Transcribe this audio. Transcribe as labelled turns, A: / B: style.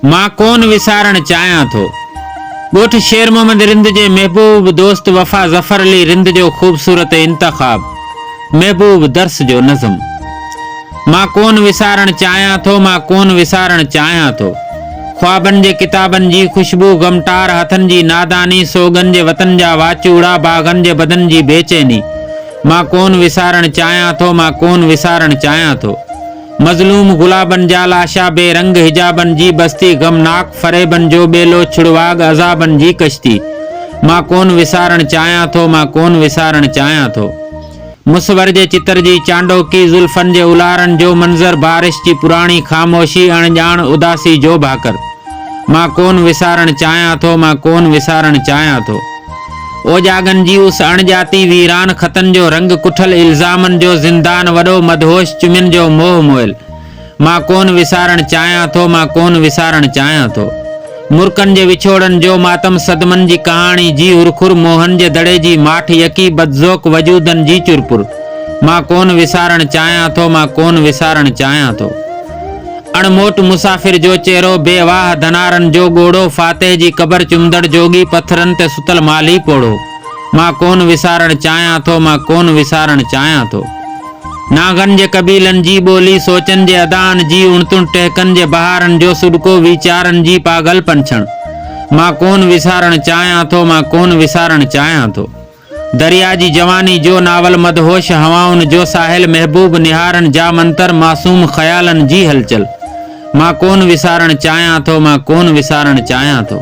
A: मां कोन विसारण चाहियां थो। ॻोठ शेर मोहम्मद रिंद जे महबूब दोस्त वफ़ा ज़फ़र अली रिंद जो ख़ूबसूरत इंतख़ाब, महबूब दर्स जो नज़म। मां कोन विसारण चाहियां थो, मां कोन विसारण चाहियां थो। ख्वाबन जे किताबन जी खुशबू, गमटार हथन जी नादानी, सोगन जे वतन जा वाचूड़ा, बागन जे बदन जी बेचैनी। मां कोन विसारण चाहियां थो, मां कोन विसारण चाहियां थो। मज़लूम गुलाबन जा लाशा, बेरंग हिजाबन जी बस्ती, गमनाक फरेबन जो बेलो, छुड़वाग अज़ाबन जी कश्ती। मां कोन विसारण चाहियां थो, मां कोन विसारण चाहियां थो। मुसवर जे चित्र जी चांडोकी, ज़ुल्फन जे उलारन जो मंज़र, बारिश जी पुराणी ख़ामोशी, अणजाण उदासी जो भाकर। मां कोन विसारण चाहियां थो, मां कोन विसारण चाहियां थो। ओजागन जी उस अणजाती, वीरान खतन जो रंग कुठल, इल्ज़ामन जो ज़िंदान वॾो, मदहोश चुमिन जो मोह मोयल। मां कोन विसारण चाहियां थो, मां कोन विसारण चाहियां थो। मुर्कन जे विछोड़न जो मातम, सदमन जी कहाणी जी हुरखुर, मोहन जे दड़े जी माठ यकी, बदज़ोक वजूदन जी चुरपुर। मां कोन विसारण चाहियां थो, मां कोन विसारण चाहियां थो। अणमोट मुसाफिर जो चेहरो, बेवाह धनारन जो गोड़ो, फातेह जी कबर चुमदड़ जोगी, पत्थरन ते सुतल माली पोड़ो। मां कोन विसारण चाहियां थो, मां कोन विसारण चाहियां थो। नागन जे कबीलन जी ॿोली, सोचन जे अदान जी उणतुण, टहकन जे बहारन जो सुडको, वीचारन जी पागल पंछण। मां कोन विसारण चाहियां थो, मां कोन विसारण चाहियां थो। दरिया जी जवानी जो नावल, मदहोश हवाउन जो साहिल, महबूब निहारन जा मंतर, मासूम ख़यालन जी हलचल। मां कोन विसारण चाहियां थो, मां कोन विसारण चाहियां थो।